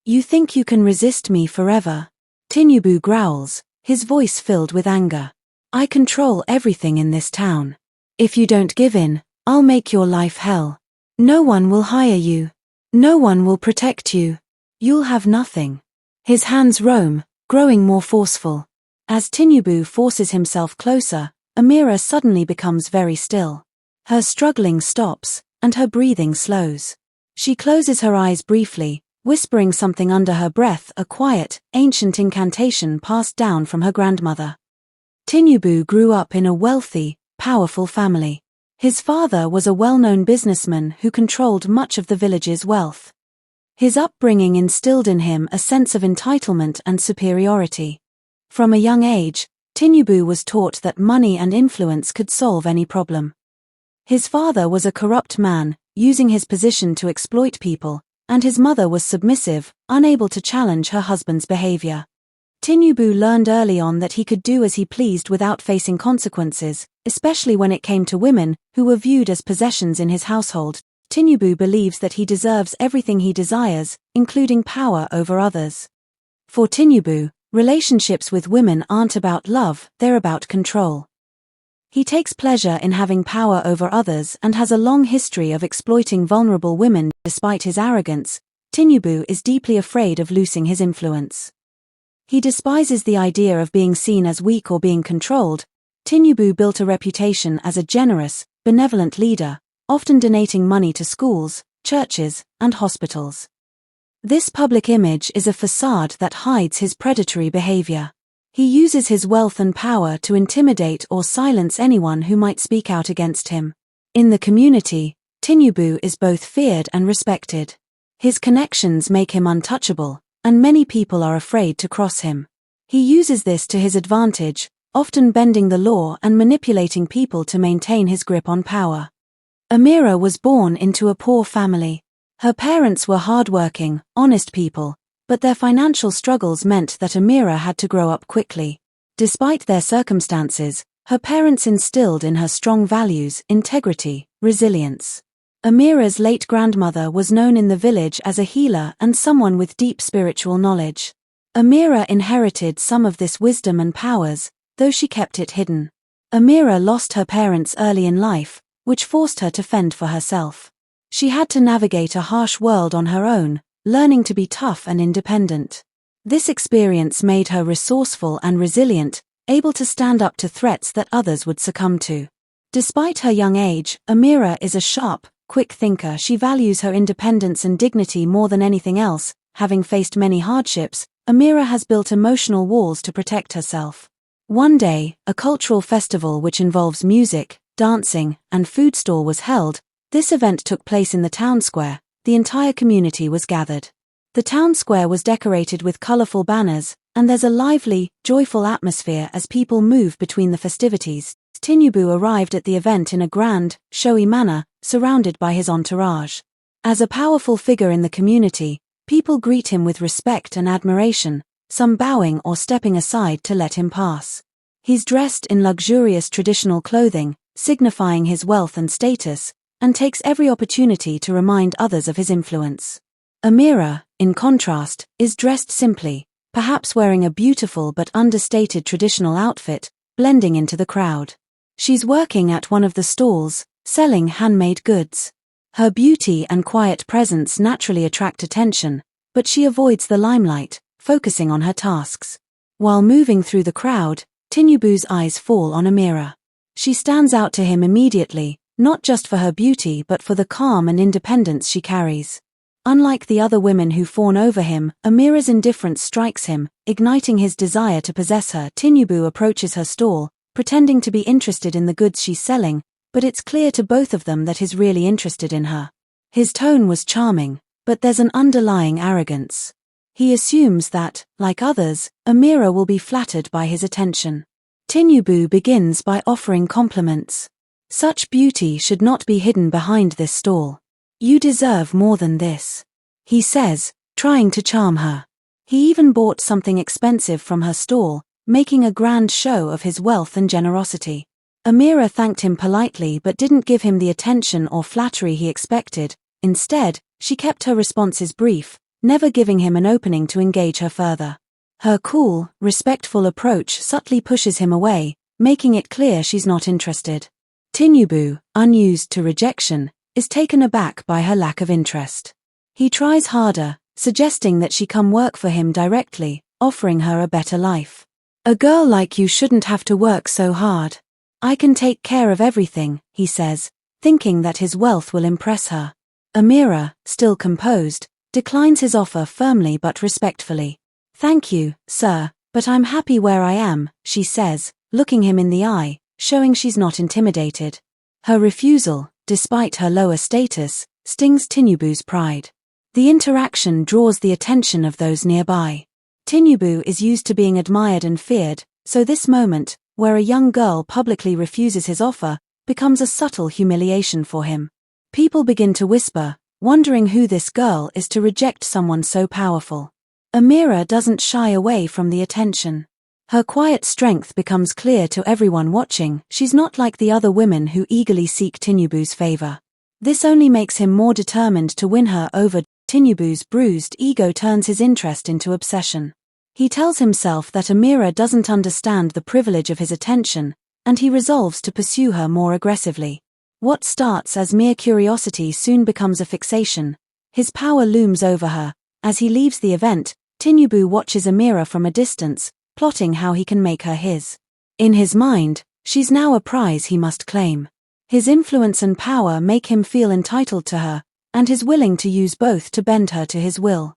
You think you can resist me forever? Tinubu growls, his voice filled with anger. I control everything in this town. If you don't give in, I'll make your life hell. No one will hire you. No one will protect you. You'll have nothing. His hands roam, growing more forceful. As Tinubu forces himself closer, Amira suddenly becomes very still. Her struggling stops, and her breathing slows. She closes her eyes briefly, whispering something under her breath, a quiet, ancient incantation passed down from her grandmother. Tinubu grew up in a wealthy, powerful family. His father was a well-known businessman who controlled much of the village's wealth. His upbringing instilled in him a sense of entitlement and superiority. From a young age, Tinubu was taught that money and influence could solve any problem. His father was a corrupt man, using his position to exploit people, and his mother was submissive, unable to challenge her husband's behavior. Tinubu learned early on that he could do as he pleased without facing consequences, especially when it came to women, who were viewed as possessions in his household. Tinubu believes that he deserves everything he desires, including power over others. For Tinubu, relationships with women aren't about love, they're about control. He takes pleasure in having power over others and has a long history of exploiting vulnerable women. Despite his arrogance, Tinubu is deeply afraid of losing his influence. He despises the idea of being seen as weak or being controlled. Tinubu built a reputation as a generous, benevolent leader, often donating money to schools, churches, and hospitals. This public image is a facade that hides his predatory behavior. He uses his wealth and power to intimidate or silence anyone who might speak out against him. In the community, Tinubu is both feared and respected. His connections make him untouchable, and many people are afraid to cross him. He uses this to his advantage, often bending the law and manipulating people to maintain his grip on power. Amira was born into a poor family. Her parents were hardworking, honest people, but their financial struggles meant that Amira had to grow up quickly. Despite their circumstances, her parents instilled in her strong values, integrity, resilience. Amira's late grandmother was known in the village as a healer and someone with deep spiritual knowledge. Amira inherited some of this wisdom and powers, though she kept it hidden. Amira lost her parents early in life, which forced her to fend for herself. She had to navigate a harsh world on her own, learning to be tough and independent. This experience made her resourceful and resilient, able to stand up to threats that others would succumb to. Despite her young age, Amira is a sharp, quick thinker. She values her independence and dignity more than anything else. Having faced many hardships, Amira has built emotional walls to protect herself. One day, a cultural festival which involves music, dancing, and food stall was held. This event took place in the town square. The entire community was gathered. The town square was decorated with colorful banners, and there's a lively, joyful atmosphere as people move between the festivities. Tinubu arrived at the event in a grand, showy manner, surrounded by his entourage. As a powerful figure in the community, people greet him with respect and admiration, some bowing or stepping aside to let him pass. He's dressed in luxurious traditional clothing, signifying his wealth and status, and takes every opportunity to remind others of his influence. Amira, in contrast, is dressed simply, perhaps wearing a beautiful but understated traditional outfit, blending into the crowd. She's working at one of the stalls, selling handmade goods. Her beauty and quiet presence naturally attract attention, but she avoids the limelight, focusing on her tasks. While moving through the crowd, Tinubu's eyes fall on Amira. She stands out to him immediately, not just for her beauty but for the calm and independence she carries. Unlike the other women who fawn over him, Amira's indifference strikes him, igniting his desire to possess her. Tinubu approaches her stall, pretending to be interested in the goods she's selling, but it's clear to both of them that he's really interested in her. His tone was charming, but there's an underlying arrogance. He assumes that, like others, Amira will be flattered by his attention. Tinubu begins by offering compliments. Such beauty should not be hidden behind this stall. You deserve more than this, he says, trying to charm her. He even bought something expensive from her stall, making a grand show of his wealth and generosity. Amira thanked him politely but didn't give him the attention or flattery he expected. Instead, she kept her responses brief, never giving him an opening to engage her further. Her cool, respectful approach subtly pushes him away, making it clear she's not interested. Tinubu, unused to rejection, is taken aback by her lack of interest. He tries harder, suggesting that she come work for him directly, offering her a better life. "A girl like you shouldn't have to work so hard. I can take care of everything," he says, thinking that his wealth will impress her. Amira, still composed, declines his offer firmly but respectfully. "Thank you, sir, but I'm happy where I am," she says, looking him in the eye, showing she's not intimidated. Her refusal, despite her lower status, stings Tinubu's pride. The interaction draws the attention of those nearby. Tinubu is used to being admired and feared, so this moment, where a young girl publicly refuses his offer, becomes a subtle humiliation for him. People begin to whisper, wondering who this girl is to reject someone so powerful. Amira doesn't shy away from the attention. Her quiet strength becomes clear to everyone watching. She's not like the other women who eagerly seek Tinubu's favor. This only makes him more determined to win her over. Tinubu's bruised ego turns his interest into obsession. He tells himself that Amira doesn't understand the privilege of his attention, and he resolves to pursue her more aggressively. What starts as mere curiosity soon becomes a fixation. His power looms over her. As he leaves the event, Tinubu watches Amira from a distance, plotting how he can make her his. In his mind, she's now a prize he must claim. His influence and power make him feel entitled to her, and is willing to use both to bend her to his will.